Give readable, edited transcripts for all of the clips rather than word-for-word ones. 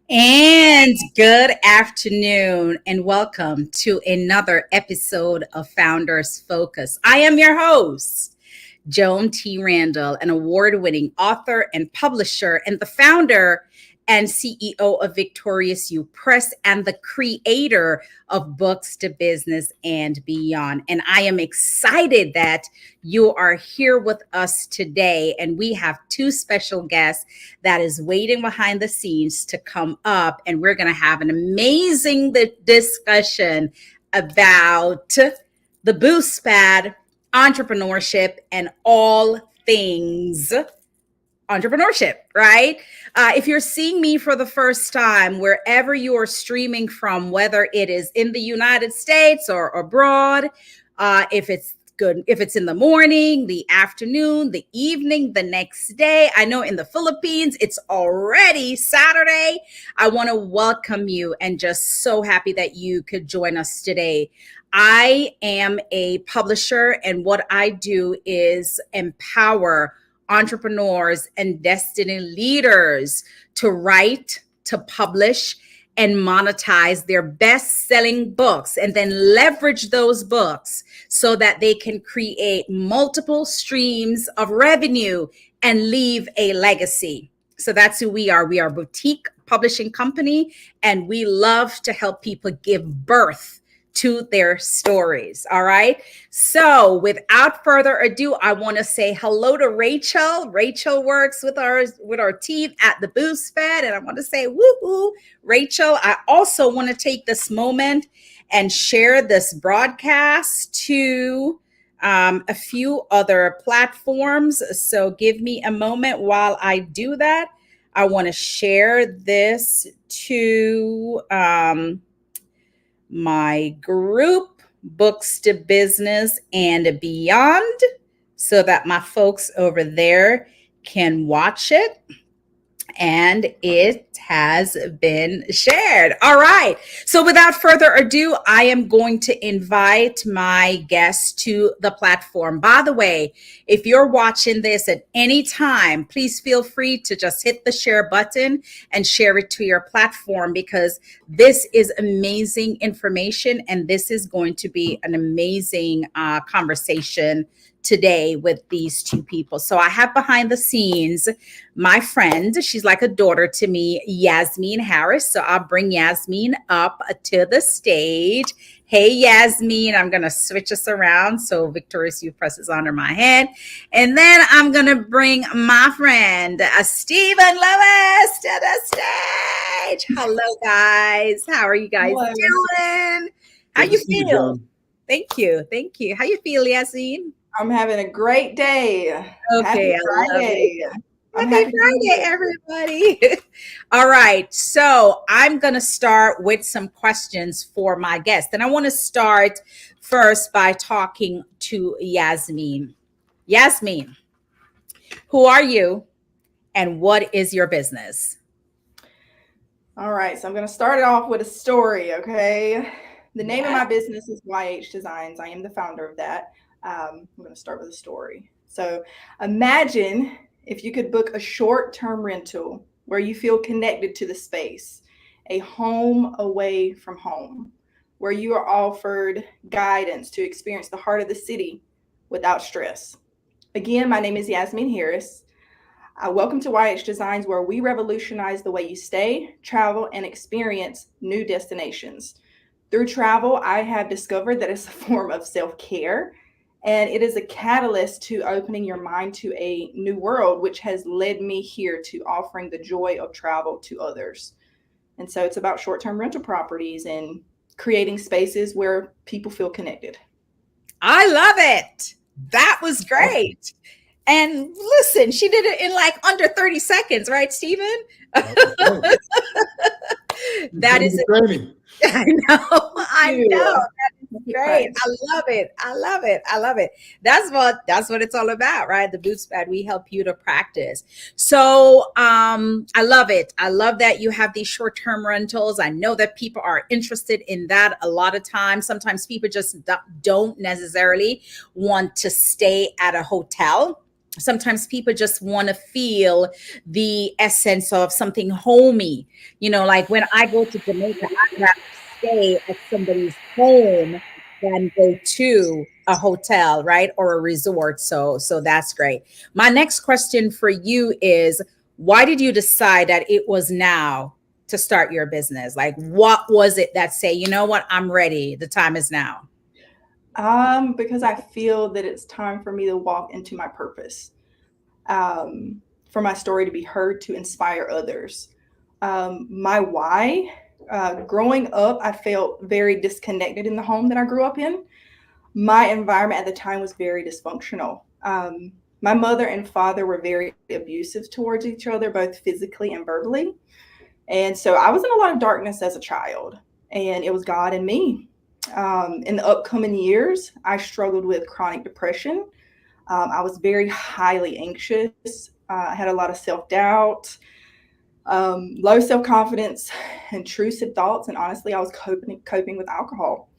And good afternoon, and welcome to another episode of Founders Focus. I am your host, Joan T. Randall, an award winning author and publisher, and the founder and CEO of Victorious You Press, and the creator of Books to Business and Beyond. And I am excited that you are here with us today. And we have two special guests that is waiting behind the scenes to come up. And we're going to have an amazing discussion about the boost pad, entrepreneurship, and all things entrepreneurship, right? If you're seeing me for the first time, wherever you are streaming from, whether it is in the United States or abroad, if it's good, if it's in the morning, the afternoon, the evening, the next day. I know in the Philippines, it's already Saturday. I want to welcome you and just so happy that you could join us today. I am a publisher, and what I do is empower entrepreneurs and destiny leaders to write, to publish, and monetize their best-selling books, and then leverage those books so that they can create multiple streams of revenue and leave a legacy. So that's who we are. We are a boutique publishing company, and we love to help people give birth to their stories. All right. So without further ado, I want to say hello to Rachel. Rachel works with our team at the Boost Fed. And I want to say woohoo, Rachel. I also want to take this moment and share this broadcast to a few other platforms. So give me a moment while I do that. I want to share this to my group, Books to Business and Beyond, so that my folks over there can watch it. And it has been shared. All right. So without further ado, I am going to invite my guests to the platform. By the way, if you're watching this at any time, please feel free to just hit the share button and share it to your platform, because this is amazing information and this is going to be an amazing conversation today with these two people. So I have behind the scenes my friend. She's like a daughter to me, Yasmeen Harris. So I'll bring Yasmeen up to the stage. Hey, Yasmeen, I'm going to switch us around so Victorious You Press is under my head. And then I'm going to bring my friend, Stephen Lewis, to the stage. Hello, guys. How are you guys doing? How you feel? Thank you. Thank you. How you feel, Yasmeen? I'm having a great day. Okay, Happy Friday. Happy Friday, everybody. All right. So I'm going to start with some questions for my guest. And I want to start first by talking to Yasmeen. Yasmeen, who are you and what is your business? All right. So I'm going to start it off with a story, okay? The name of my business is YH Designs. I am the founder of that. I'm going to start with a story. So imagine if you could book a short-term rental where you feel connected to the space, a home away from home, where you are offered guidance to experience the heart of the city without stress. Again, my name is Yasmeen Harris. Welcome to YH Designs, where we revolutionize the way you stay, travel, and experience new destinations. Through travel, I have discovered that it's a form of self-care, and it is a catalyst to opening your mind to a new world, which has led me here to offering the joy of travel to others. And so it's about short-term rental properties and creating spaces where people feel connected. I love it. That was great. And listen, she did it in like under 30 seconds, right, Stephen? That is training. I know. That is great. I love it. I love it. I love it. That's what it's all about, right? The Boost Pad, we help you to practice. So I love it. I love that you have these short-term rentals. I know that people are interested in that a lot of times. Sometimes people just don't necessarily want to stay at a hotel. Sometimes people just want to feel the essence of something homey. Like when I go to Jamaica, I'd rather stay at somebody's home than go to a hotel, right? Or a resort. So that's great. My next question for you is, why did you decide that it was now to start your business? Like, what was it that say, you know what, I'm ready. The time is now. Because I feel that it's time for me to walk into my purpose, for my story to be heard, to inspire others. My why, growing up, I felt very disconnected in the home that I grew up in. My environment at the time was very dysfunctional. My mother and father were very abusive towards each other, both physically and verbally. And so I was in a lot of darkness as a child, and it was God and me. In the upcoming years, I struggled with chronic depression. I was very highly anxious. I had a lot of self doubt, low self confidence, intrusive thoughts, and honestly, I was coping with alcohol.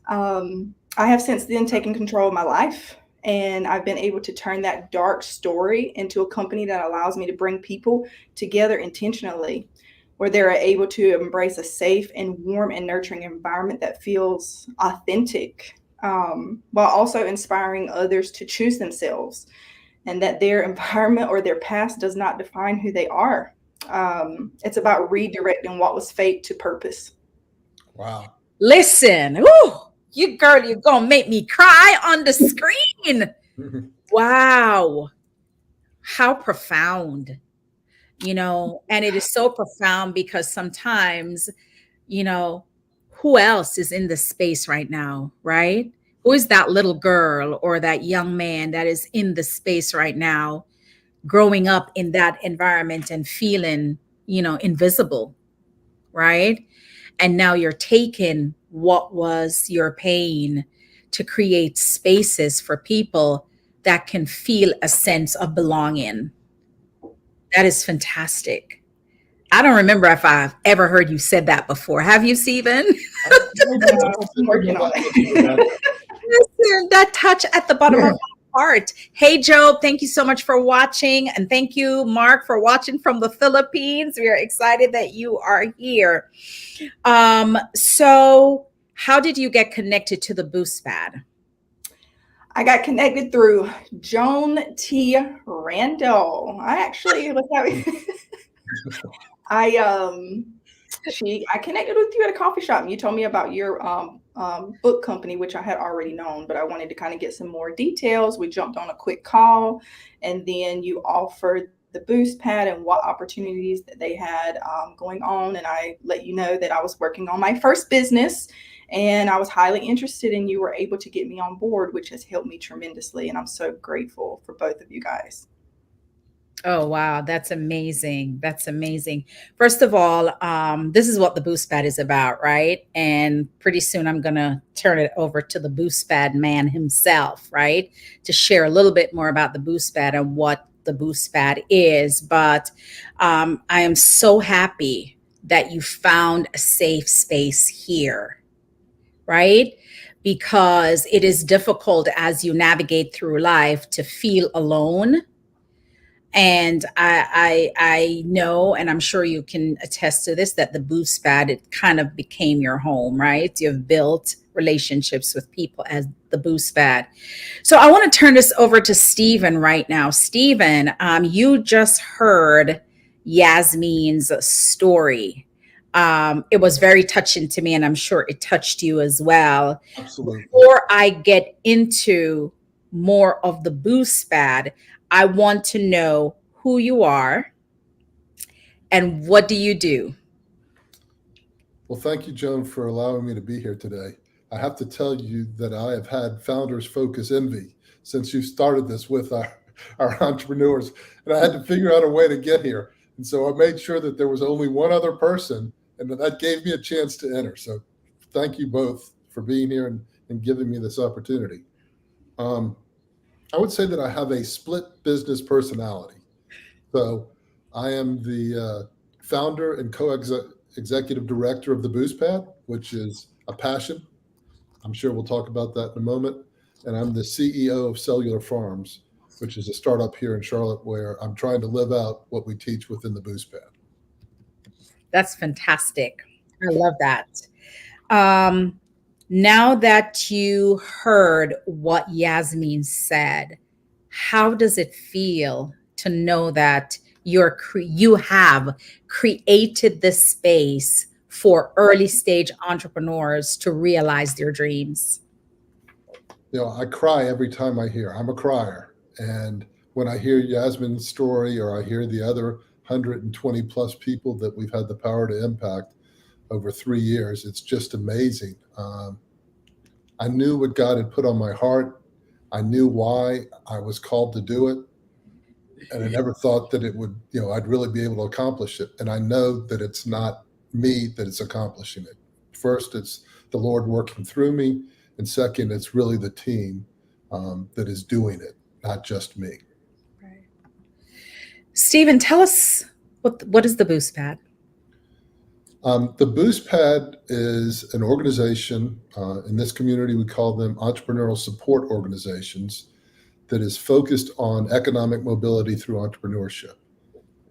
I have since then taken control of my life, and I've been able to turn that dark story into a company that allows me to bring people together intentionally, where they're able to embrace a safe and warm and nurturing environment that feels authentic, while also inspiring others to choose themselves, and that their environment or their past does not define who they are. It's about redirecting what was fate to purpose. Wow. Listen, ooh, you girl, you're gonna make me cry on the screen. Wow, how profound. And it is so profound because sometimes, you know who else is in this space right now, right? Who is that little girl or that young man that is in the space right now, growing up in that environment and feeling, invisible, right? And now you're taking what was your pain to create spaces for people that can feel a sense of belonging. That is fantastic. I don't remember if I've ever heard you said that before. Have you, Stephen? I'm working on it. Listen, that touch at the bottom of my heart. Hey, Joe, thank you so much for watching. And thank you, Mark, for watching from the Philippines. We are excited that you are here. So how did you get connected to the Boost Pad? I got connected through Joan T. Randall. I actually was having I I connected with you at a coffee shop, and you told me about your book company, which I had already known, but I wanted to kind of get some more details. We jumped on a quick call, and then you offered the Boost Pad and what opportunities that they had going on, and I let you know that I was working on my first business, and I was highly interested, and you were able to get me on board, which has helped me tremendously, and I'm so grateful for both of you guys. Oh, wow. That's amazing. That's amazing. First of all, this is what the Boost Pad is about, right? And pretty soon I'm going to turn it over to the Boost Pad man himself, right? To share a little bit more about the Boost Pad and what the Boost Pad is. But I am so happy that you found a safe space here, right? Because it is difficult as you navigate through life to feel alone, and I know, and I'm sure you can attest to this, that the Boost Pad, it kind of became your home, right? You've built relationships with people as the Boost Pad. So I want to turn this over to Stephen right now. Stephen, you just heard Yasmeen's story. It was very touching to me, and I'm sure it touched you as well. Absolutely. Before I get into more of the Boost Pad, I want to know who you are and what do you do? Well, thank you, Joan, for allowing me to be here today. I have to tell you that I have had founders focus envy since you started this with our entrepreneurs, and I had to figure out a way to get here. And so I made sure that there was only one other person, and that gave me a chance to enter. So thank you both for being here and giving me this opportunity. Um, I would say that I have a split business personality. So I am the founder and co-executive director of the Boost Pad, which is a passion. I'm sure we'll talk about that in a moment. And I'm the CEO of Cellular Farms, which is a startup here in Charlotte where I'm trying to live out what we teach within the Boost Pad. That's fantastic. I love that. Um, Now that you heard what Yasmeen said, how does it feel to know that you have created this space for early stage entrepreneurs to realize their dreams? I cry every time I hear. I'm a crier. And when I hear Yasmin's story or I hear the other 120 plus people that we've had the power to impact over 3 years, it's just amazing. I knew what God had put on my heart. I knew why I was called to do it. And I never thought that it would, I'd really be able to accomplish it. And I know that it's not me that is accomplishing it. First, it's the Lord working through me. And second, it's really the team that is doing it, not just me. Right. Stephen, tell us what is the Boost Pad? The Boost Pad is an organization. In this community, we call them entrepreneurial support organizations that is focused on economic mobility through entrepreneurship.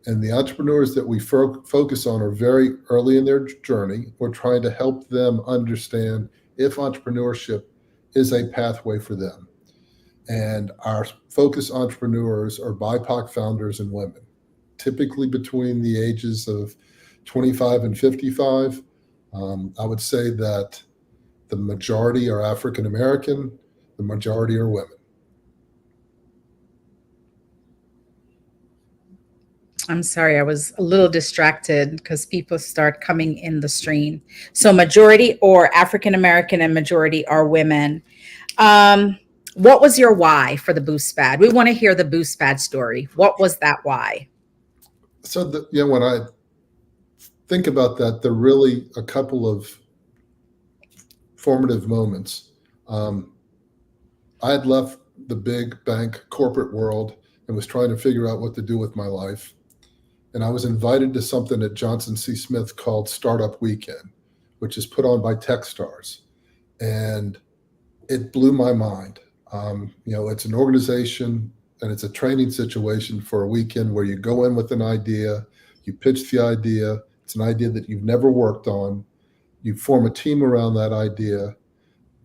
And the entrepreneurs that we focus on are very early in their journey. We're trying to help them understand if entrepreneurship is a pathway for them. And our focus entrepreneurs are BIPOC founders and women, typically between the ages of 25 and 55. I would say that the majority are African American, the majority are women. I'm sorry, I was a little distracted because people start coming in the stream. So majority or African American and majority are women. What was your why for the Boost Pad? We want to hear the Boost Pad story. What was that why? So when I think about that, there are really a couple of formative moments. I had left the big bank corporate world and was trying to figure out what to do with my life. And I was invited to something at Johnson C. Smith called Startup Weekend, which is put on by Techstars. And it blew my mind. It's an organization and it's a training situation for a weekend where you go in with an idea, you pitch the idea. It's an idea that you've never worked on. You form a team around that idea.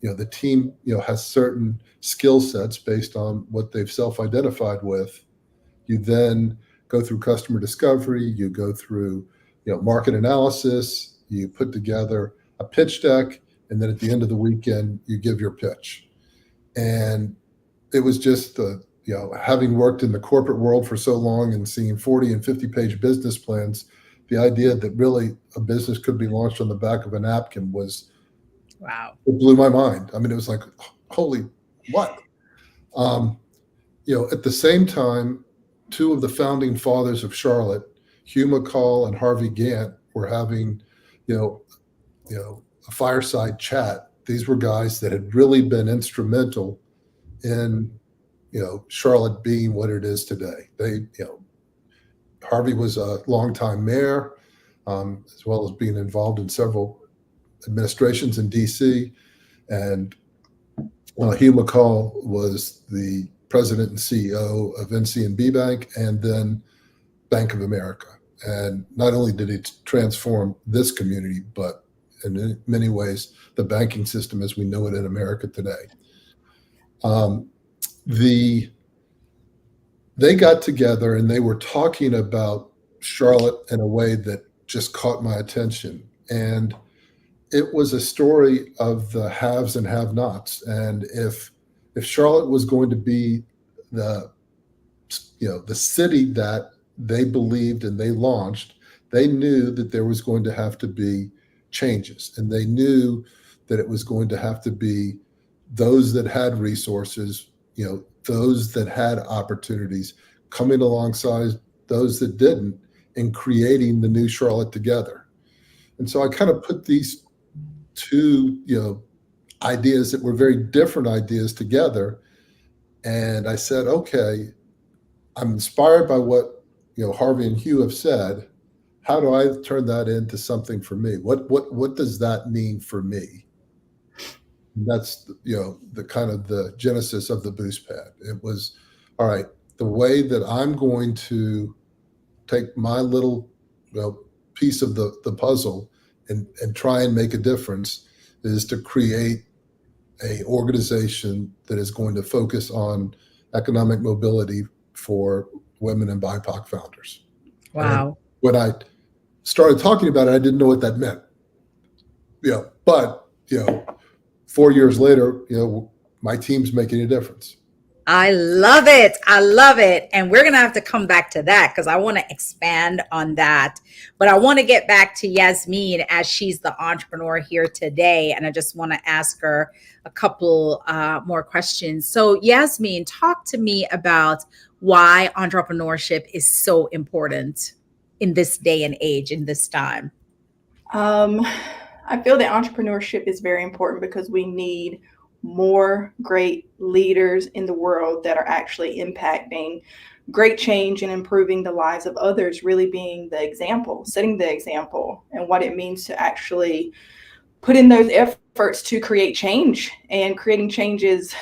The team, has certain skill sets based on what they've self-identified with. You then go through customer discovery, you go through, market analysis, you put together a pitch deck, and then at the end of the weekend, you give your pitch. And it was just, having worked in the corporate world for so long and seeing 40 and 50-page business plans, the idea that really a business could be launched on the back of a napkin was, wow, it blew my mind. I mean, it was like, holy, what? At the same time, two of the founding fathers of Charlotte, Hugh McCall and Harvey Gantt, were having, a fireside chat. These were guys that had really been instrumental in, Charlotte being what it is today. Harvey was a longtime mayor, as well as being involved in several administrations in DC. And Hugh McCall was the president and CEO of NCNB Bank and then Bank of America. And not only did he transform this community, but in many ways, the banking system as we know it in America today. They got together and they were talking about Charlotte in a way that just caught my attention. And it was a story of the haves and have-nots. And if Charlotte was going to be the city that they believed and they launched, they knew that there was going to have to be changes. And they knew that it was going to have to be those that had resources, those that had opportunities coming alongside those that didn't and creating the new Charlotte together. And so I kind of put these two, ideas that were very different ideas together. And I said, okay, I'm inspired by what, Harvey and Hugh have said. How do I turn that into something for me? What does that mean for me? And that's, the kind of the genesis of the Boost Pad. It was all right, the way that I'm going to take my little piece of the puzzle and try and make a difference is to create a organization that is going to focus on economic mobility for women and BIPOC founders. And Wow. when I started talking about it, I didn't know what that meant. But 4 years later, my team's making a difference. I love it. I love it. And we're going to have to come back to that because I want to expand on that. But I want to get back to Yasmeen as she's the entrepreneur here today. And I just want to ask her a couple more questions. So Yasmeen, talk to me about why entrepreneurship is so important in this day and age, in this time. I feel that entrepreneurship is very important because we need more great leaders in the world that are actually impacting great change and improving the lives of others, really being the example, setting the example, and what it means to actually put in those efforts to create change. And creating change is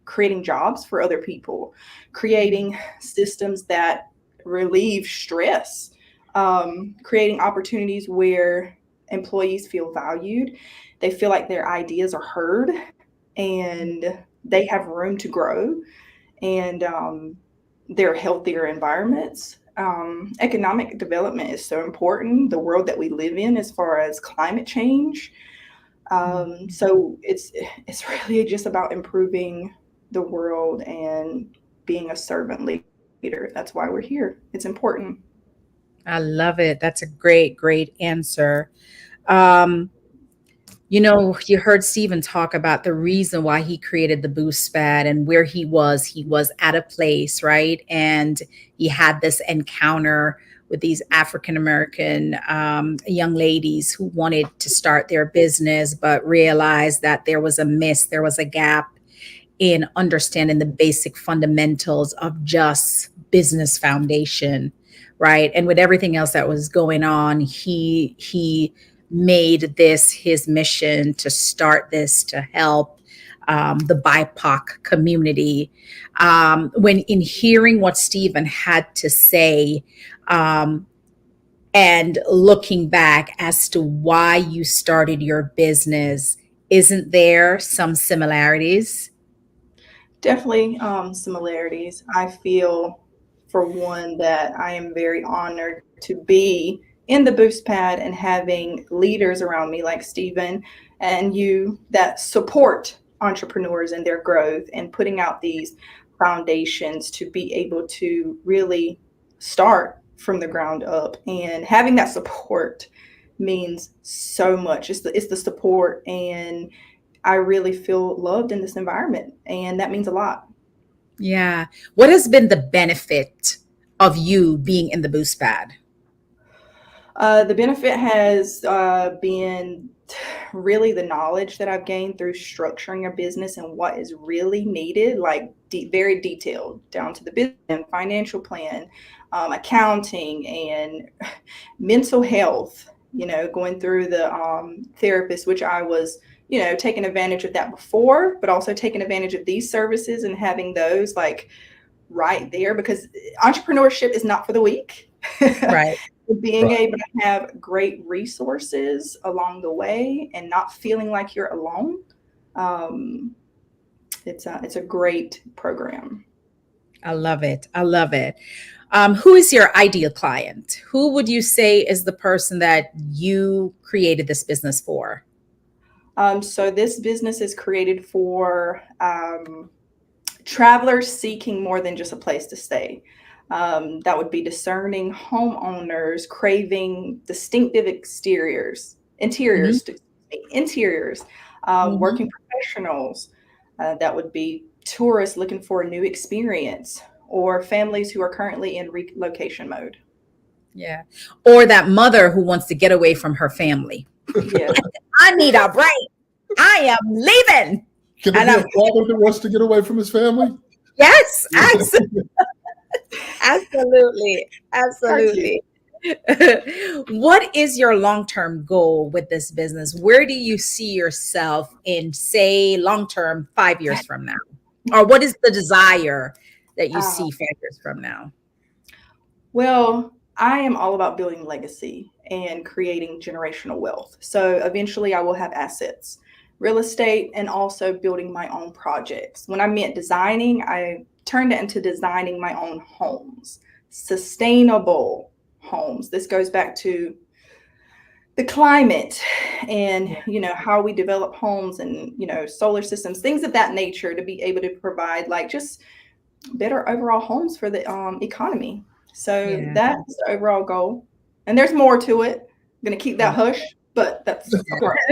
creating jobs for other people, creating systems that relieve stress, creating opportunities where employees feel valued, they feel like their ideas are heard, and they have room to grow, and they're healthier environments. Economic development is so important, the world that we live in as far as climate change. So it's really just about improving the world and being a servant leader. That's why we're here. It's important. I love it. That's a great, great answer. Um, you heard Stephen talk about the reason why he created the Boost Pad and where he was. He was at a place, right? And he had this encounter with these African American young ladies who wanted to start their business, but realized that there was there was a gap in understanding the basic fundamentals of just business foundation, right? And with everything else that was going on, he made this his mission to start this to help the BIPOC community. When in hearing what Stephen had to say, and looking back as to why you started your business, isn't there some similarities? Definitely similarities. I feel, for one, that I am very honored to be in the Boost Pad and having leaders around me like Stephen and you that support entrepreneurs in their growth and putting out these foundations to be able to really start from the ground up. And having that support means so much. It's the support, and I really feel loved in this environment, and that means a lot. Yeah. What has been the benefit of you being in the Boost Pad? The benefit has been really the knowledge that I've gained through structuring a business and what is really needed, like very detailed down to the business and financial plan, accounting, and mental health. Going through the therapist, which I was, taking advantage of that before, but also taking advantage of these services and having those like right there, because entrepreneurship is not for the weak. Right. Being Right. able to have great resources along the way and not feeling like you're alone, it's a great program. I love it. I love it. Who is your ideal client? Who would you say is the person that you created this business for? So this business is created for travelers seeking more than just a place to stay. That would be discerning homeowners craving distinctive Mhm. interiors, Mhm. working professionals. That would be tourists looking for a new experience, or families who are currently in relocation mode. Yeah. Or that mother who wants to get away from her family. Yes. I need a break. I am leaving. Can it And be a I'm father that wants to get away from his family? yes, absolutely. Cartoon. Absolutely. What is your long-term goal with this business? Where do you see yourself in, say, long-term, 5 years from now? Or what is the desire that you see 5 years from now? Well, I am all about building legacy and creating generational wealth. So eventually I will have assets, real estate, and also building my own projects. When I meant designing, I turned it into designing my own homes, sustainable homes. This goes back to the climate and how we develop homes and solar systems, things of that nature, to be able to provide like just better overall homes for the economy. So Yeah. that's the overall goal. And there's more to it. I'm going to keep that hush, but that's correct.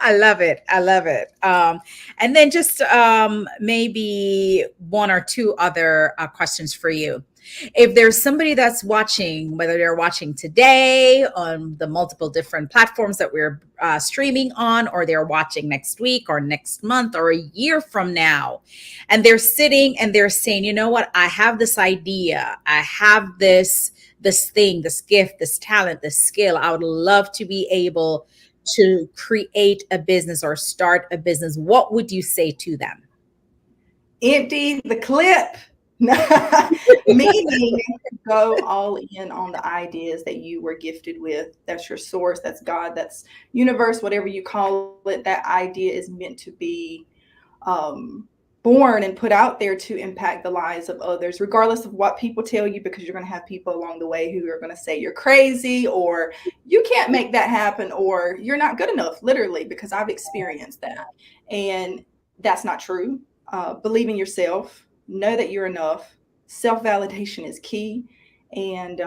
I love it. I love it. And then just maybe 1 or 2 other questions for you. If there's somebody that's watching, whether they're watching today on the multiple different platforms that we're streaming on, or they're watching next week or next month or a year from now, and they're sitting and they're saying, you know what, I have this idea, I have this thing, this gift, this talent, this skill, I would love to be able to create a business or start a business, what would you say to them? Empty the clip. Meaning go all in on the ideas that you were gifted with. That's your source, that's God, that's universe, whatever you call it. That idea is meant to be born and put out there to impact the lives of others, regardless of what people tell you, because you're going to have people along the way who are going to say you're crazy, or you can't make that happen, or you're not good enough, literally, because I've experienced that. And that's not true. Believe in yourself. Know that you're enough. Self-validation is key. And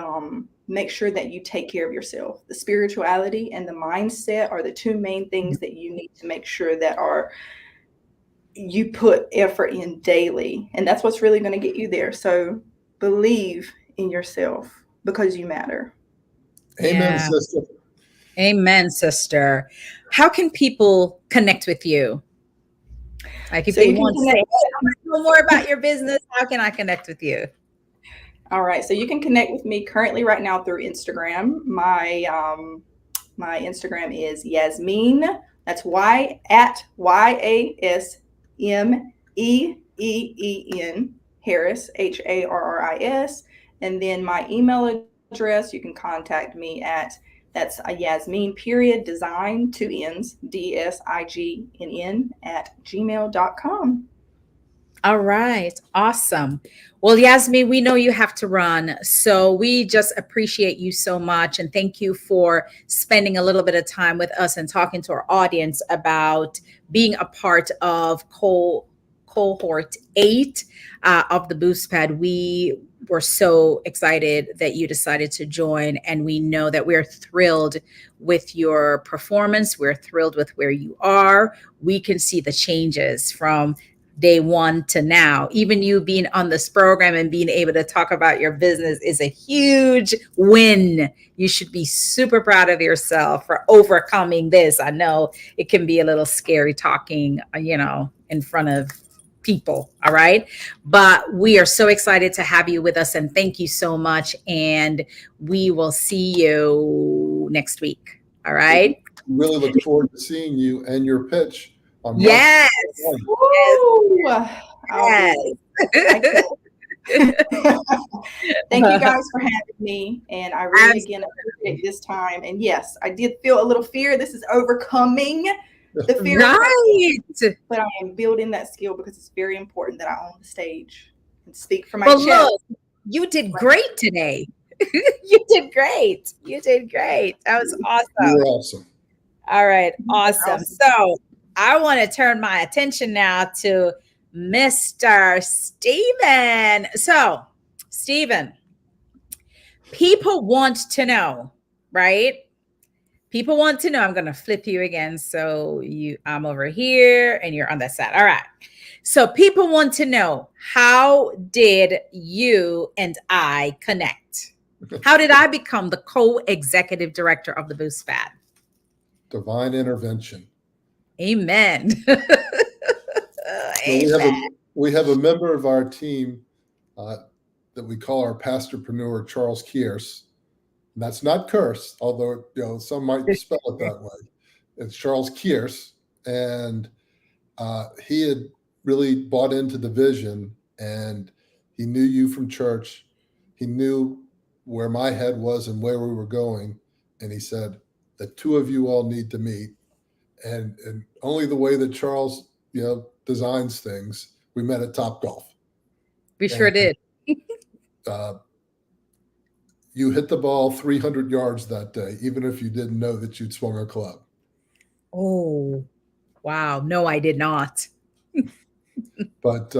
make sure that you take care of yourself. The spirituality and the mindset are the 2 main things that you need to make sure that you put effort in daily. And that's what's really going to get you there. So believe in yourself, because you matter. Amen, sister. Amen, sister. How can people connect with you? Like if So they you can want to say, connect. "Hey, I want to know more about your business," how can I connect with you? All right. So you can connect with me currently right now through Instagram. My Instagram is Yasmeen. That's YASMEEEEN Harris, HARRIS. And then my email address, you can contact me at, that's a Yasmeen design, 2 N's, DESIGNN @gmail.com. All right. Awesome. Well, Yasmeen, we know you have to run. So we just appreciate you so much. And thank you for spending a little bit of time with us and talking to our audience about being a part of Cohort 8 of the Boost Pad. We were so excited that you decided to join. And we know that we're thrilled with your performance. We're thrilled with where you are. We can see the changes from day 1 to now. Even you being on this program and being able to talk about your business is a huge win. You should be super proud of yourself for overcoming this. I know it can be a little scary talking, in front of people. All right. But we are so excited to have you with us, and thank you so much. And we will see you next week. All right. Really look forward to seeing you and your pitch on Yes. Woo! Yes. Thank you guys for having me. And I really, again, appreciate this time. And yes, I did feel a little fear. This is overcoming the fear. Right. But I am building that skill, because it's very important that I own the stage and speak for my chest. Look, you did great today. You did great. You did great. That was awesome. You're awesome. All right. Awesome. So I want to turn my attention now to Mr. Steven. So, Steven, people want to know, right? People want to know. I'm going to flip you again. So I'm over here and you're on that side. All right. So people want to know, how did you and I connect? How did I become the co-executive director of the Boost Pad? Divine intervention. Amen. We have a member of our team that we call our pastorpreneur, Charles Kierce. And that's not curse, although some might spell it that way. It's Charles Kierce, and he had really bought into the vision, and He knew you from church. He knew where my head was and where we were going. And he said, the two of you all need to meet. And only the way that Charles, designs things, we met at Top Golf. We sure And did. uh, you hit the ball 300 yards that day, even if you didn't know that you'd swung a club. Oh, wow. No, I did not. But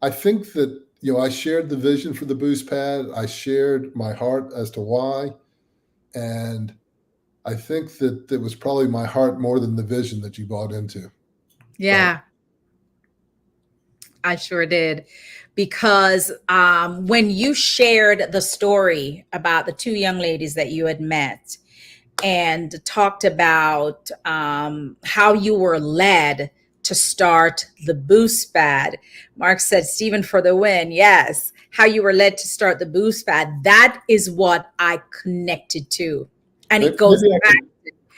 I think that, I shared the vision for the boost pad. I shared my heart as to why. And I think that it was probably my heart more than the vision that you bought into. Yeah, I sure did. Because when you shared the story about the two young ladies that you had met and talked about how you were led to start the Boost Pad, Mark said, Stephen for the win. Yes. How you were led to start the Boost Pad. That is what I connected to. And it goes back.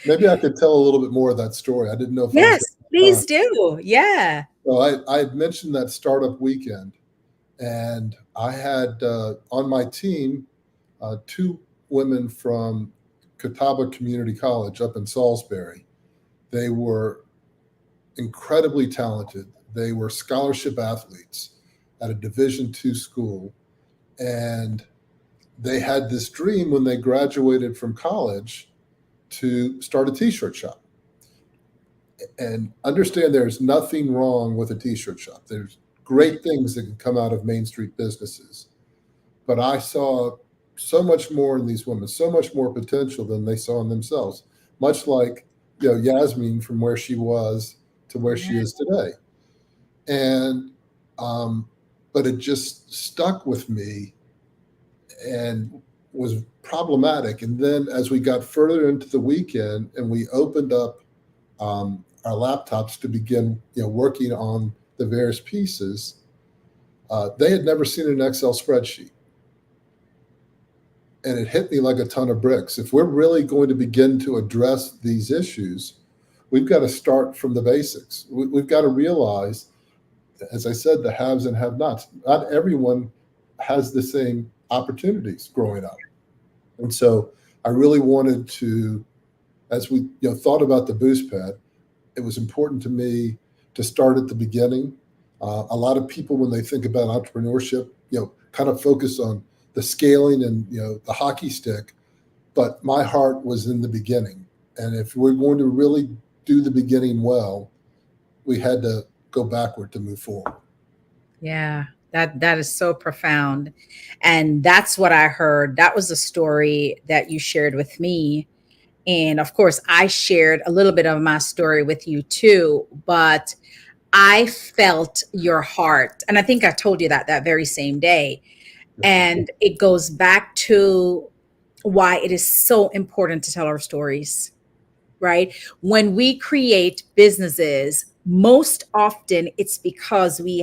Maybe I could tell a little bit more of that story. I didn't know if I was Yes, going to have please time. do. Yeah. So I had mentioned that startup weekend, and I had on my team two women from Catawba Community College up in Salisbury. They were incredibly talented. They were scholarship athletes at a Division II school, and they had this dream when they graduated from college to start a t-shirt shop. And understand there's nothing wrong with a t-shirt shop. There's great things that can come out of Main Street businesses. But I saw so much more in these women, so much more potential than they saw in themselves, much like, Yasmeen from where she was to where she is today. And, but it just stuck with me and was problematic. And then as we got further into the weekend and we opened up our laptops to begin, working on the various pieces, they had never seen an Excel spreadsheet. And it hit me like a ton of bricks. If we're really going to begin to address these issues, we've got to start from the basics. We've got to realize, as I said, the haves and have-nots. Not everyone has the same opportunities growing up. And so I really wanted to, as we thought about the boost pad, it was important to me to start at the beginning. A lot of people, when they think about entrepreneurship, kind of focus on the scaling and the hockey stick, but my heart was in the beginning. And if we're going to really do the beginning well, we had to go backward to move forward. Yeah, that is so profound. And that's what I heard. That was a story that you shared with me. And of course, I shared a little bit of my story with you too, but I felt your heart. And I think I told you that very same day. And it goes back to why it is so important to tell our stories, right? When we create businesses, most often it's because we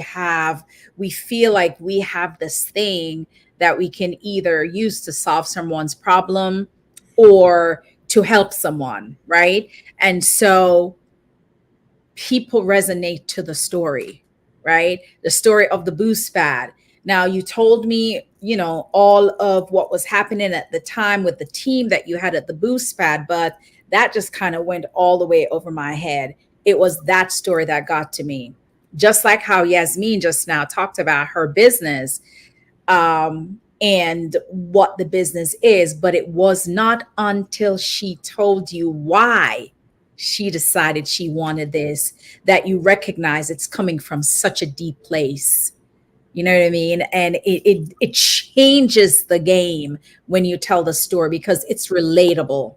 feel like we have this thing that we can either use to solve someone's problem or to help someone, right? And so people resonate to the story, right? The story of the boost pad. Now, you told me, all of what was happening at the time with the team that you had at the boost pad, but that just kind of went all the way over my head. It was that story that got to me. Just like how Yasmeen just now talked about her business and what the business is, but it was not until she told you why she decided she wanted this that you recognize it's coming from such a deep place. You know what I mean? And it changes the game when you tell the story because it's relatable.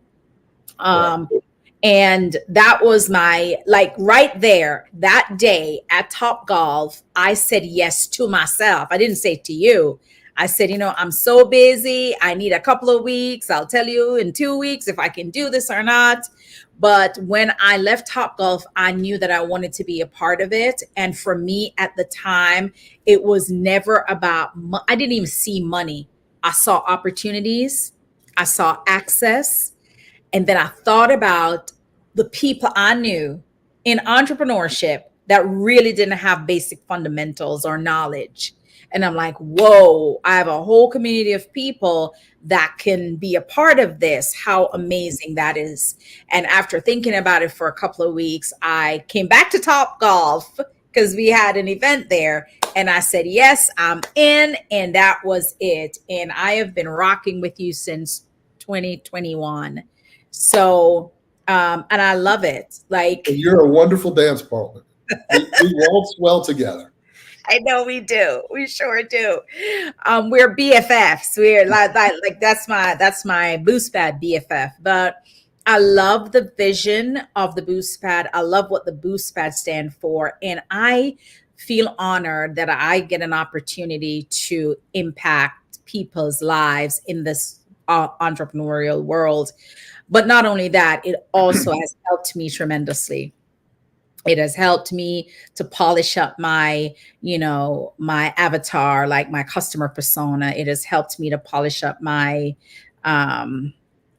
And that was right there that day at Top Golf. I said yes to myself. I didn't say it to you. I said, I'm so busy. I need a couple of weeks. I'll tell you in 2 weeks if I can do this or not. But when I left Top Golf, I knew that I wanted to be a part of it. And for me at the time, it was never about, I didn't even see money. I saw opportunities. I saw access. And then I thought about the people I knew in entrepreneurship that really didn't have basic fundamentals or knowledge. And I'm like, whoa, I have a whole community of people that can be a part of this. How amazing that is. And after thinking about it for a couple of weeks, I came back to Top Golf because we had an event there. And I said, yes, I'm in. And that was it. And I have been rocking with you since 2021. So, and I love it. Like, And you're a wonderful dance partner. We waltz well together. I know we do. We sure do. We're BFFs. We're like that's my boost pad BFF. But I love the vision of the boost pad. I love what the boost pad stand for, and I feel honored that I get an opportunity to impact people's lives in this entrepreneurial world. But not only that, it also has helped me tremendously. It has helped me to polish up my, my avatar, like my customer persona. It has helped me to polish up um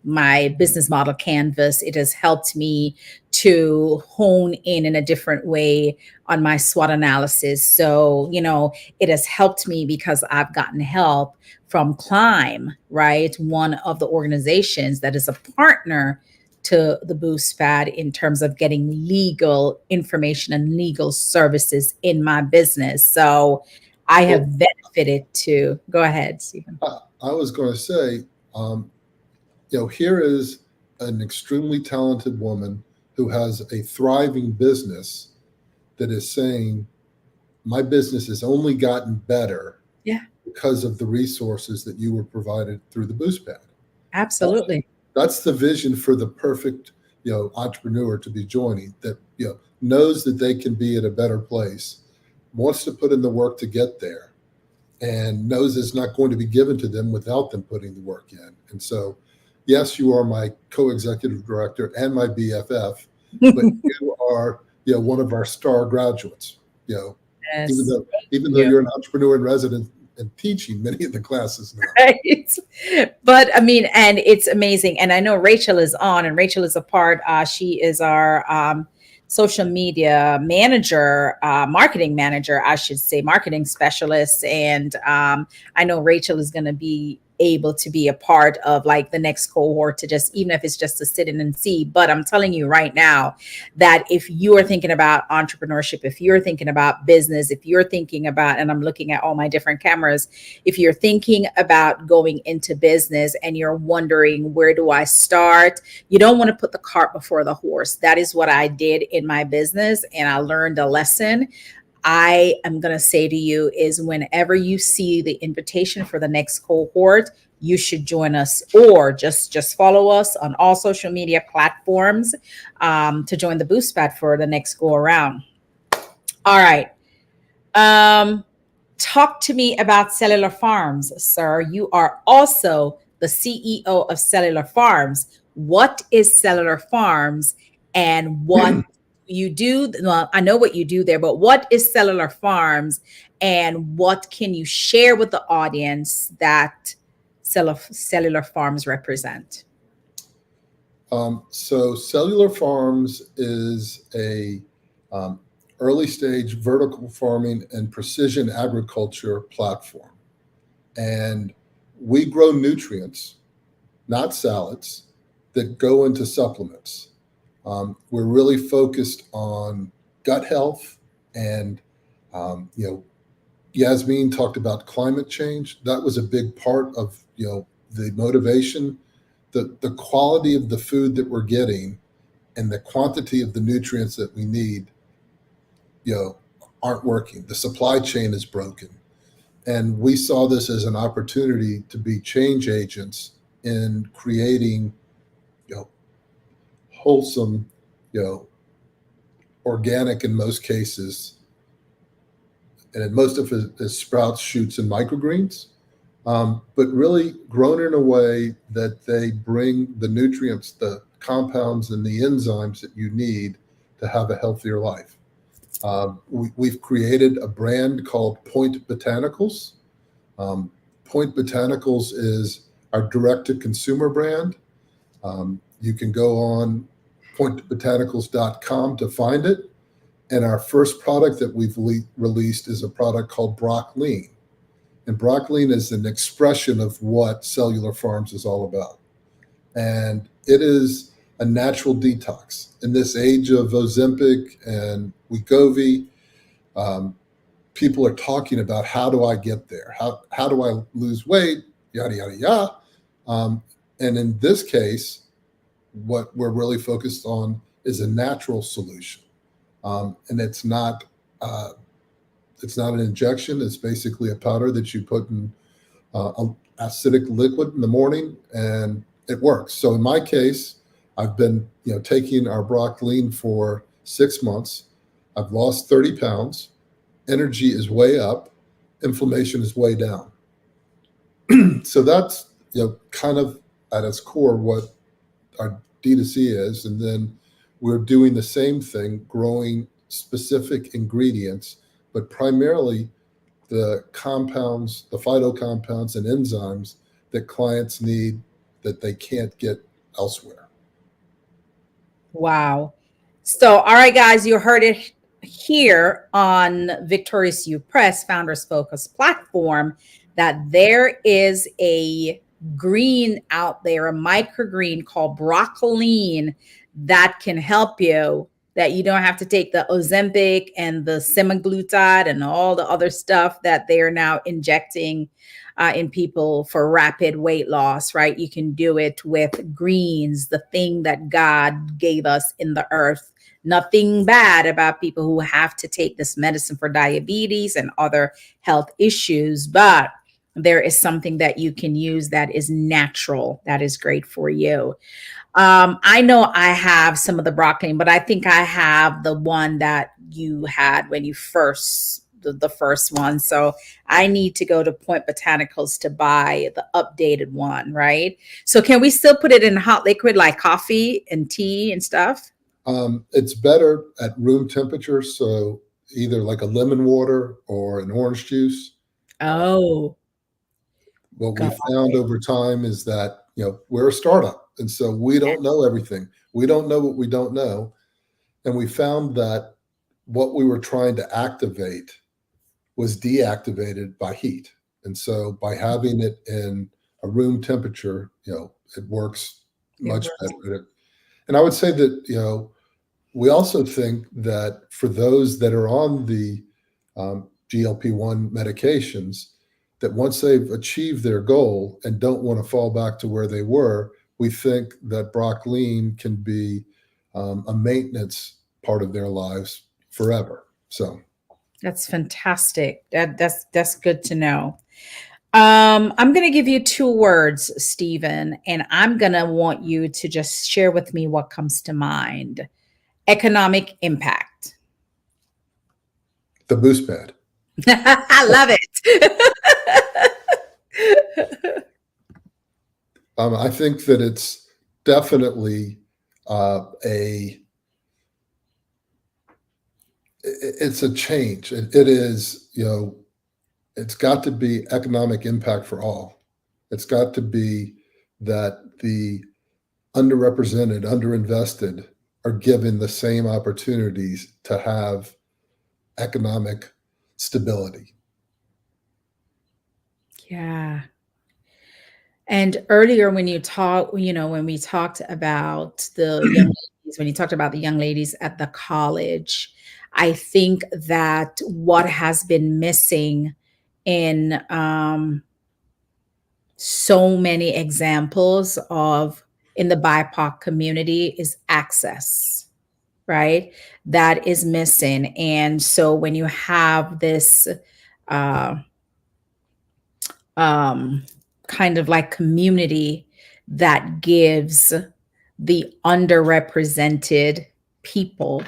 my business model canvas. It has helped me to hone in a different way on my SWOT analysis. So, it has helped me because I've gotten help from Climb, right? One of the organizations that is a partner to the Boost Pad in terms of getting legal information and legal services in my business. So I have benefited too. Go ahead, Stephen. I was going to say, here is an extremely talented woman who has a thriving business that is saying, my business has only gotten better because of the resources that you were provided through the Boost Pad. Absolutely. That's the vision for the perfect, entrepreneur to be joining, that, knows that they can be at a better place, wants to put in the work to get there, and knows it's not going to be given to them without them putting the work in. And so, yes, you are my co-executive director and my BFF, but you are, one of our star graduates, Yes. even though you're an entrepreneur in residence and teaching many of the classes now. Right. But I mean, and it's amazing. And I know Rachel is on, and Rachel is a part, she is our social media manager, marketing manager, I should say, marketing specialist. And I know Rachel is going to be able to be a part of like the next cohort, to just, even if it's just to sit in and see. But I'm telling you right now that if you are thinking about entrepreneurship, if you're thinking about business, if you're thinking about, and I'm looking at all my different cameras, if you're thinking about going into business and you're wondering, where do I start? You don't want to put the cart before the horse. That is what I did in my business, and I learned a lesson. I am going to say to you is, whenever you see the invitation for the next cohort, you should join us, or just follow us on all social media platforms to join the Boost Pad for the next go around. All right. Talk to me about Cellular Farms, sir. You are also the CEO of Cellular Farms. What is Cellular Farms, and what you do? Well, I know what you do there, but what is Cellular Farms, and what can you share with the audience that Cellular Farms represent? So Cellular Farms is a early stage vertical farming and precision agriculture platform. And we grow nutrients, not salads, that go into supplements. We're really focused on gut health, and Yasmeen talked about climate change. That was a big part of the motivation. The quality of the food that we're getting and the quantity of the nutrients that we need, aren't working. The supply chain is broken, and we saw this as an opportunity to be change agents in creating, wholesome, organic in most cases, and in most of it is sprouts, shoots, and microgreens, but really grown in a way that they bring the nutrients, the compounds, and the enzymes that you need to have a healthier life. We've created a brand called Point Botanicals. Point Botanicals is our direct-to-consumer brand. You can go on pointbotanicals.com to find it. And our first product that we've released is a product called Broccoli. And broccoli is an expression of what cellular farms is all about. And it is a natural detox. In this age of Ozempic and Wegovy, um, people are talking about, how do I get there? How do I lose weight? Yada, yada, yada. And in this case, what we're really focused on is a natural solution. And uh, it's not an injection. It's basically a powder that you put in acidic liquid in the morning, and it works. So in my case, I've been taking our broccoli for 6 months. I've lost 30 pounds. Energy is way up. Inflammation is way down. So that's kind of at its core what our D2C is. And then we're doing the same thing, growing specific ingredients, but primarily the compounds, the phytocompounds and enzymes that clients need that they can't get elsewhere. Wow. So, all right, guys, you heard it here on Victorious You Press Founders Focus platform, that there is a green out there, a microgreen called broccoline, that can help you, that you don't have to take the Ozempic and the semaglutide and all the other stuff that they are now injecting in people for rapid weight loss, right? You can do it with greens, the thing that God gave us in the earth. Nothing bad about people who have to take this medicine for diabetes and other health issues, but there is something that you can use that is natural, that is great for you. I know I have some of the broccoli, but I think I have the one that you had when you first, the first one. So I need to go to Point Botanicals to buy the updated one, right? So can we still put it in hot liquid like coffee and tea and stuff? It's better at room temperature. So either like a lemon water or an orange juice. Oh, What we got found it. over time is that, we're a startup. And so we don't know everything. We don't know what we don't know. And we found that what we were trying to activate was deactivated by heat. And so by having it in a room temperature, it works It much works. better. And I would say that, we also think that for those that are on the GLP-1 medications, that once they've achieved their goal and don't want to fall back to where they were, we think that broccoli can be a maintenance part of their lives forever. So That's fantastic. That's good to know. I'm going to give you two words, Stephen, and I'm going to want you to just share with me what comes to mind. Economic impact. the boost pad. I love it. I think that it's definitely it's a change. It is, it's got to be economic impact for all. It's got to be that the underrepresented, underinvested are given the same opportunities to have economic stability. Yeah. And earlier when when we talked about the young ladies, when you talked about the young ladies at the college, I think that what has been missing in so many examples of in the BIPOC community is access, right? That is missing. And so when you have this uh, um, kind of like community that gives the underrepresented people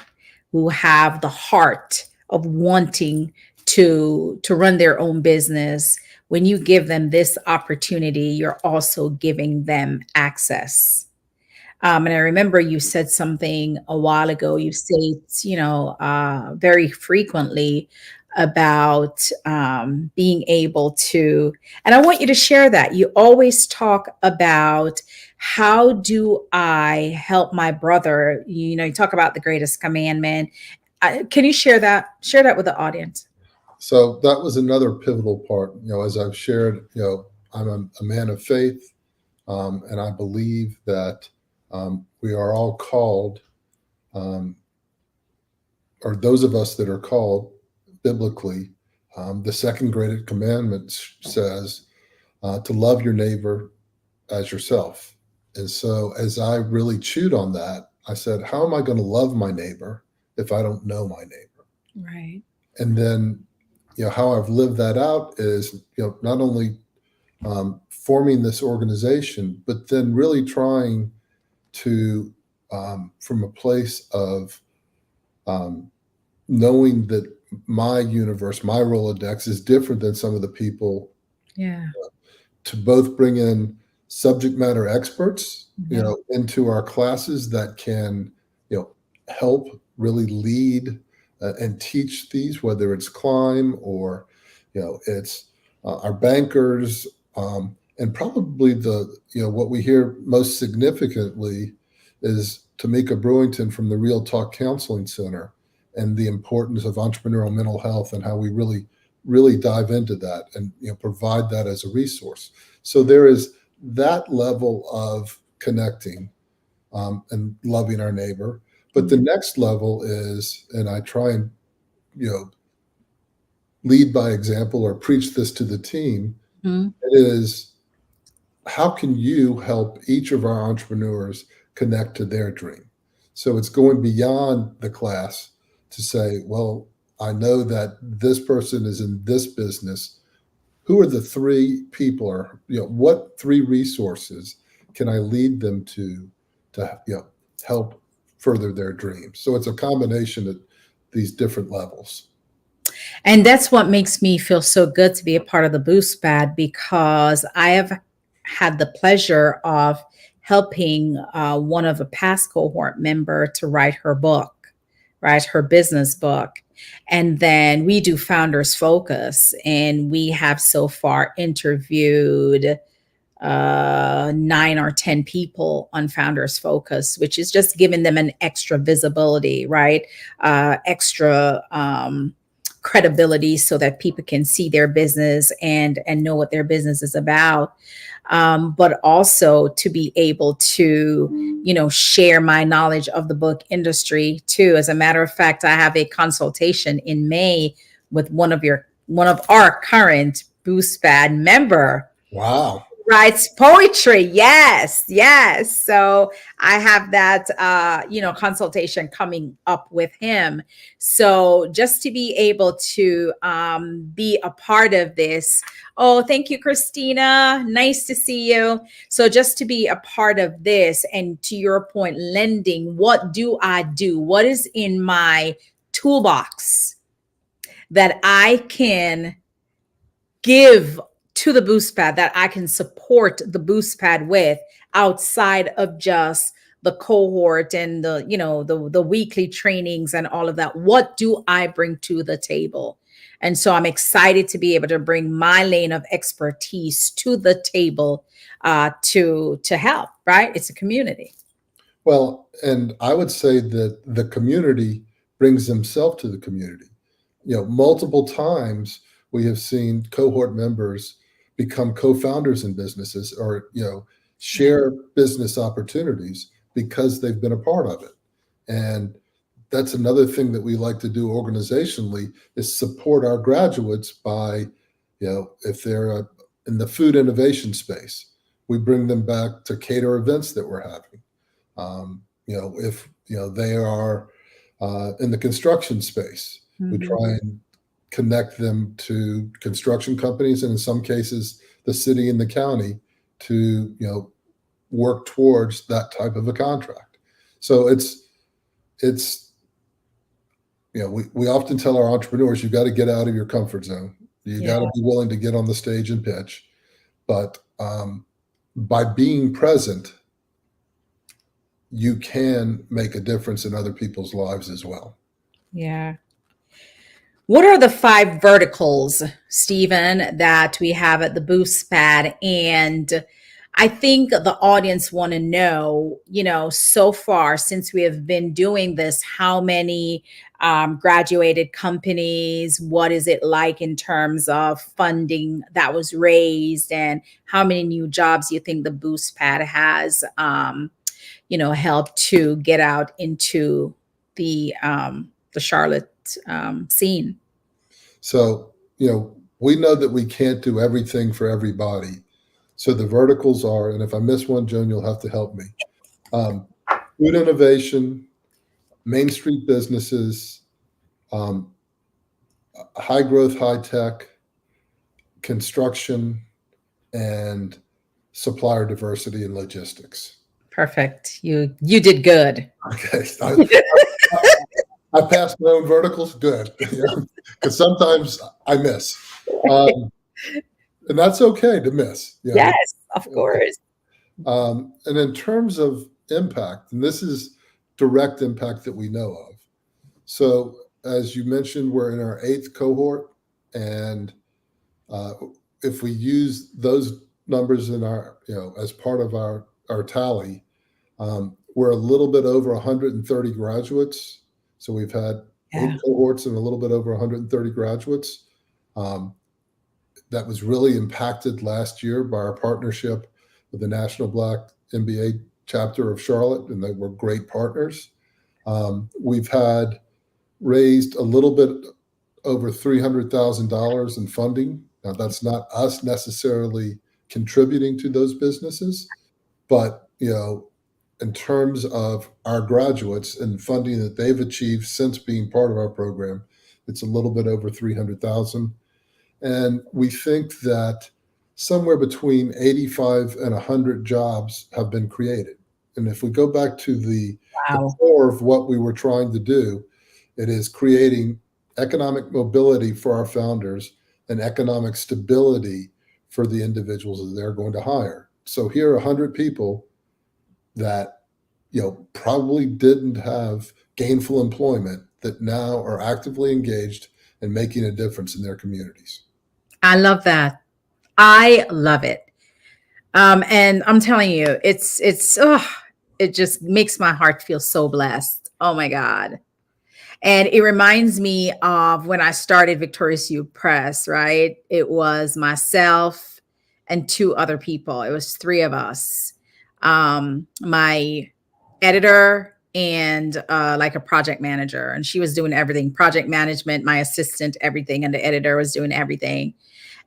who have the heart of wanting to run their own business, when you give them this opportunity, you're also giving them access. And I remember you said something a while ago. You say, very frequently about being able to, and I want you to share that. You always talk about, how do I help my brother? You talk about the greatest commandment. Can you share that? Share that with the audience. So that was another pivotal part. As I've shared, I'm a man of faith, and I believe that we are all called, um, or those of us that are called biblically, the second greatest commandment says to love your neighbor as yourself. And so as I really chewed on that, I said, how am I going to love my neighbor if I don't know my neighbor? Right. And then, how I've lived that out is, not only forming this organization, but then really trying to, from a place of knowing that my universe, my Rolodex is different than some of the people, Yeah. to both bring in subject matter experts, Yeah. into our classes that can, help really lead and teach these, whether it's climb or, it's our bankers, and probably what we hear most significantly is Tamika Brewington from the Real Talk Counseling Center and the importance of entrepreneurial mental health and how we really dive into that and provide that as a resource. So there is that level of connecting and loving our neighbor. But the next level is, and I try and lead by example or preach this to the team, Mm-hmm. it is how can you help each of our entrepreneurs connect to their dream? So it's going beyond the class to say, well, I know that this person is in this business. Who are the three people, or what three resources can I lead them to help further their dreams? So it's a combination of these different levels. And that's what makes me feel so good to be a part of the Boost Pad, because I have had the pleasure of helping one of a past cohort member to write her book, write her business book. And then we do Founders Focus, and we have so far interviewed 9 or 10 people on Founders Focus, which is just giving them an extra visibility, right? Extra credibility so that people can see their business and know what their business is about. But also to be able to, share my knowledge of the book industry too. As a matter of fact, I have a consultation in May with one of our current Boost Pad member. Wow. Writes poetry. Yes. So I have that, consultation coming up with him. So just to be able to be a part of this. Oh, thank you, Christina. Nice to see you. So just to be a part of this, and to your point, lending, what do I do? What is in my toolbox that I can give to the Boost Pad, that I can support the Boost Pad with, outside of just the cohort and the weekly trainings and all of that? What do I bring to the table? And so I'm excited to be able to bring my lane of expertise to the table to help, right? It's a community. Well, and I would say that the community brings themselves to the community. Multiple times we have seen cohort members become co-founders in businesses, or share business opportunities because they've been a part of it. And that's another thing that we like to do organizationally, is support our graduates by, if they're in the food innovation space, we bring them back to cater events that we're having. If they are in the construction space, we try and connect them to construction companies, and in some cases, the city and the county, to work towards that type of a contract. So we often tell our entrepreneurs, you got to get out of your comfort zone. You got to be willing to get on the stage and pitch. But by being present, you can make a difference in other people's lives as well. Yeah. What are the 5 verticals, Stephen, that we have at the Boost Pad? And I think the audience want to know, so far since we have been doing this, how many graduated companies, what is it like in terms of funding that was raised, and how many new jobs you think the Boost Pad has, helped to get out into the Charlotte scene. So, we know that we can't do everything for everybody. So the verticals are, and if I miss one, Joan, you'll have to help me. Food innovation, Main Street businesses, high growth, high tech, construction, and supplier diversity and logistics. Perfect. You did good. Okay. I passed my own verticals. Good. Because sometimes I miss. And that's okay to miss. Yes, of course. And in terms of impact, and this is direct impact that we know of. So as you mentioned, we're in our 8th cohort. And if we use those numbers in our, as part of our tally, we're a little bit over 130 graduates. So we've had 8 cohorts and a little bit over 130 graduates. That was really impacted last year by our partnership with the National Black MBA chapter of Charlotte, and they were great partners. We've had raised a little bit over $300,000 in funding. Now, that's not us necessarily contributing to those businesses, but, in terms of our graduates and funding that they've achieved since being part of our program, it's a little bit over 300,000. And we think that somewhere between 85 and 100 jobs have been created. And if we go back to the core of what we were trying to do, it is creating economic mobility for our founders and economic stability for the individuals that they're going to hire. So here are 100 people that, probably didn't have gainful employment that now are actively engaged and making a difference in their communities. I love that. I love it. And I'm telling you, it just makes my heart feel so blessed. Oh my God. And it reminds me of when I started Victorious Youth Press, right? It was myself and 2 other people. It was 3 of us. My editor and like a project manager, and she was doing everything, project management, my assistant, everything, and the editor was doing everything.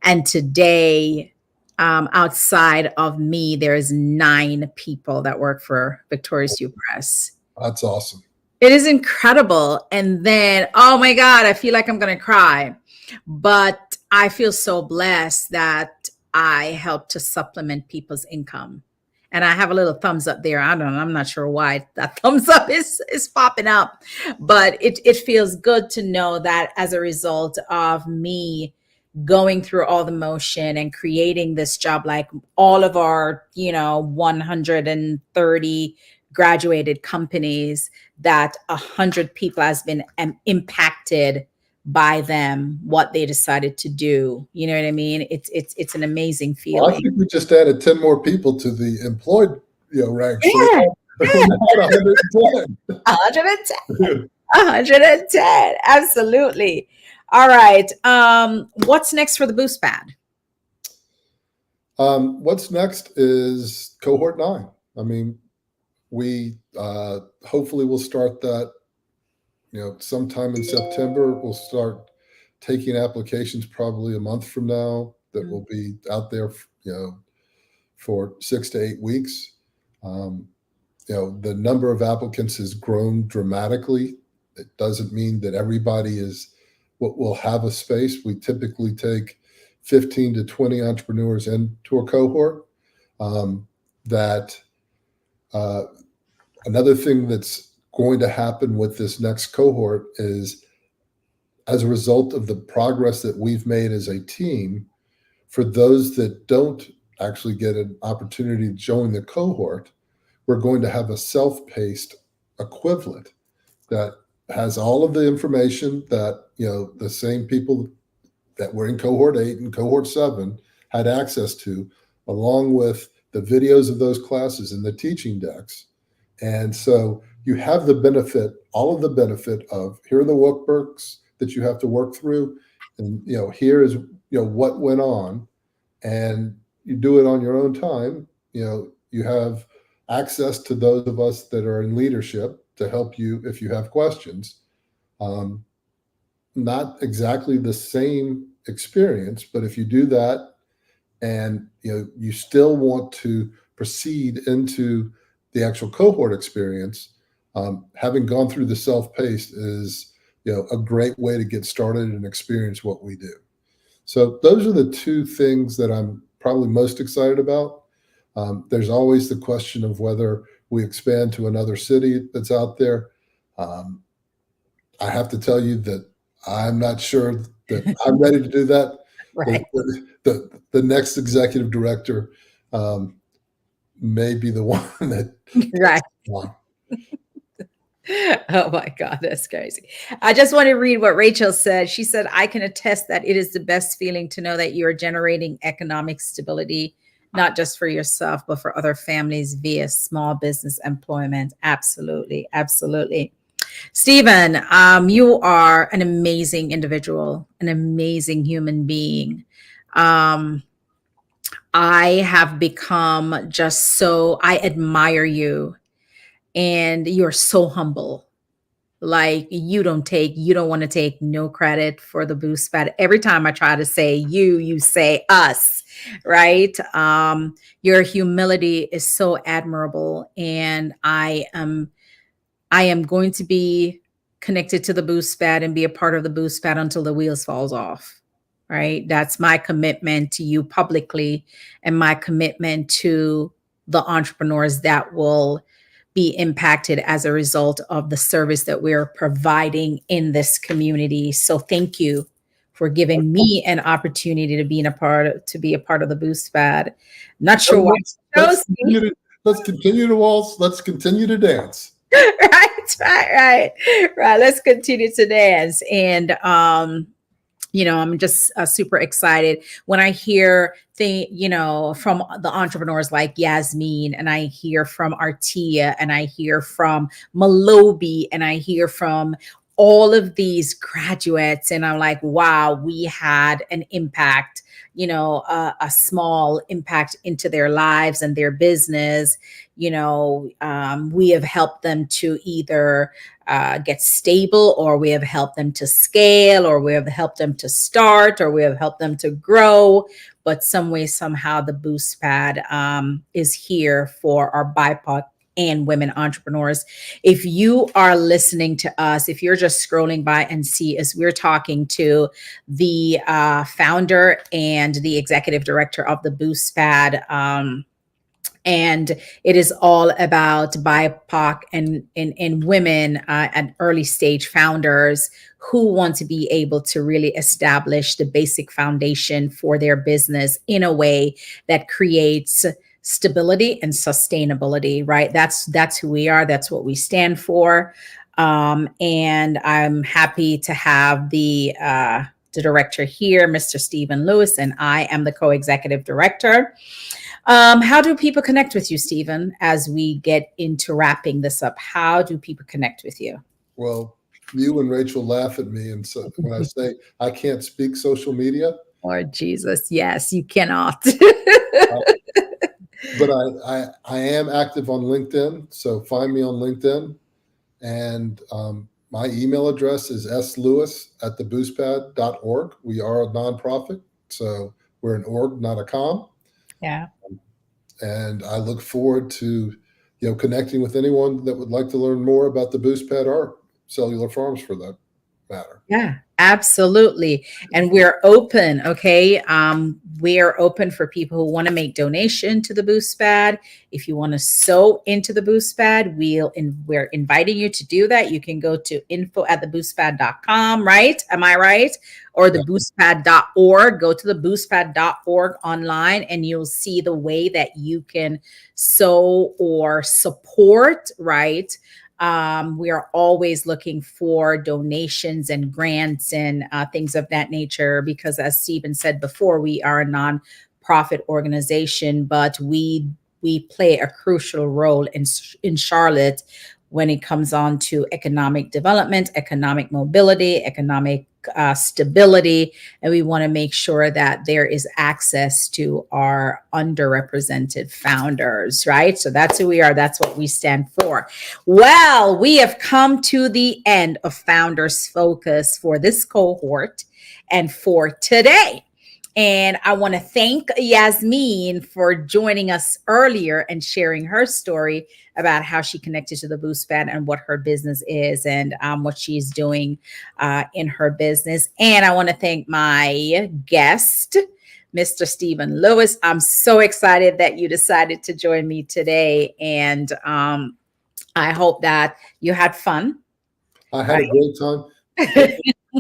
And today, outside of me, there's 9 people that work for Victorious Youth Press. That's awesome. It is incredible. And then, oh my God, I feel like I'm going to cry. But I feel so blessed that I help to supplement people's income. And I have a little thumbs up there. I'm not sure why that thumbs up is popping up. But it feels good to know that as a result of me going through all the motion and creating this job, like all of our, 130 graduated companies, that 100 people has been impacted by them, what they decided to do. You know what I mean? It's an amazing feeling. Well, I think we just added 10 more people to the employed, ranks. Yeah. So 110. 110. 110. Absolutely. All right. What's next for the Boost Pad? What's next is Cohort 9. I mean, we hopefully will start that, sometime in September. We'll start taking applications probably a month from now that will be out there, for 6 to 8 weeks. The number of applicants has grown dramatically. It doesn't mean that everybody will have a space. We typically take 15 to 20 entrepreneurs into a cohort. Another thing that's going to happen with this next cohort is, as a result of the progress that we've made as a team, for those that don't actually get an opportunity to join the cohort, we're going to have a self-paced equivalent that has all of the information that, the same people that were in Cohort 8 and Cohort 7 had access to, along with the videos of those classes and the teaching decks. And so you have the benefit, all of the benefit of, here are the workbooks that you have to work through. And, here is, what went on, and you do it on your own time. You have access to those of us that are in leadership to help you if you have questions. Not exactly the same experience, but if you do that and you still want to proceed into the actual cohort experience, having gone through the self-paced is a great way to get started and experience what we do. So those are the two things that I'm probably most excited about. There's always the question of whether we expand to another city that's out there. I have to tell you that I'm not sure that I'm ready to do that. Right. The next executive director may be the one that Right. Oh my God, that's crazy. I just want to read what Rachel said. She said, I can attest that it is the best feeling to know that you are generating economic stability, not just for yourself, but for other families via small business employment. Absolutely. Absolutely. Stephen, you are an amazing individual, an amazing human being. I have become I admire you, and you're so humble. Like you don't want to take no credit for the boost pad. Every time I try to say you say us, right? Your humility is so admirable, and I am going to be connected to the boost pad and be a part of the boost pad until the wheels falls off. Right? That's my commitment to you publicly, and my commitment to the entrepreneurs that will be impacted as a result of the service that we're providing in this community. So thank you for giving me an opportunity to be a part of the boost pad. Not sure why. Let's continue to waltz. Let's continue to dance. Right. Let's continue to dance. And I'm just super excited when I hear from the entrepreneurs like Yasmeen, and I hear from Artia, and I hear from Malobi, and I hear from all of these graduates. And I'm like, wow, we had an impact, a small impact into their lives and their business. We have helped them to either get stable, or we have helped them to scale, or we have helped them to start, or we have helped them to grow. But some way, somehow, the boost pad is here for our BIPOC and women entrepreneurs. If you are listening to us, if you're just scrolling by and see us, we're talking to the founder and the executive director of the boost pad. And it is all about BIPOC and women and early stage founders who want to be able to really establish the basic foundation for their business in a way that creates stability and sustainability, right? That's who we are. That's what we stand for. And I'm happy to have the director here, Mr. Stephen Lewis, and I am the co-executive director. How do people connect with you, Stephen, as we get into wrapping this up? How do people connect with you? Well, you and Rachel laugh at me, and so when I say I can't speak social media. Lord Jesus, yes, you cannot. But I am active on LinkedIn, so find me on LinkedIn. And my email address is slewis@theboostpad.org. We are a nonprofit, so we're an org, not a com. Yeah. And I look forward to, connecting with anyone that would like to learn more about the boost pad or cellular farms for that matter. Yeah, absolutely. And we're open. Okay. We're open for people who want to make donation to the boost pad. If you want to sew into the boost pad, we're inviting you to do that. You can go to info@theboostpad.com, right? Am I right? Or the boostpad.org. Go to the boostpad.org online, and you'll see the way that you can sew or support, right? We are always looking for donations and grants and things of that nature, because as Stephen said before, we are a profit organization, but we play a crucial role in Charlotte when it comes on to economic development, economic mobility, economic stability, and we want to make sure that there is access to our underrepresented founders, right? So that's who we are. That's what we stand for. Well, we have come to the end of Founders Focus for this cohort and for today. And I want to thank Yasmeen for joining us earlier and sharing her story about how she connected to the Boost Band and what her business is and what she's doing in her business. And I want to thank my guest, Mr. Stephen Lewis. I'm so excited that you decided to join me today. And I hope that you had fun. I had a great time.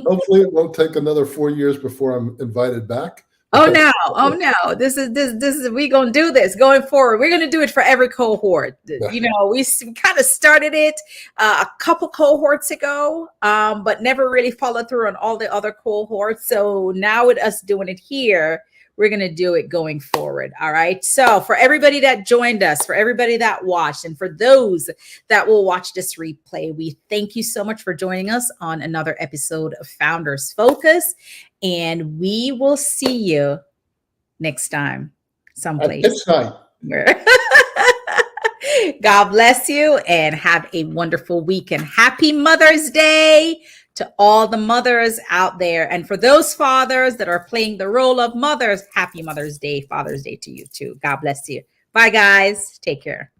Hopefully it won't take another 4 years before I'm invited back. Oh no. This is we gonna do this going forward. We're gonna do it for every cohort. You know, we kind of started it a couple cohorts ago, but never really followed through on all the other cohorts. So now with us doing it here, we're going to do it going forward. All right. So for everybody that joined us, for everybody that watched, and for those that will watch this replay, we thank you so much for joining us on another episode of Founders Focus. And we will see you next time, someplace. At this time. God bless you and have a wonderful week, and happy Mother's Day to all the mothers out there. And for those fathers that are playing the role of mothers, happy Mother's Day, Father's Day to you too. God bless you. Bye, guys. Take care.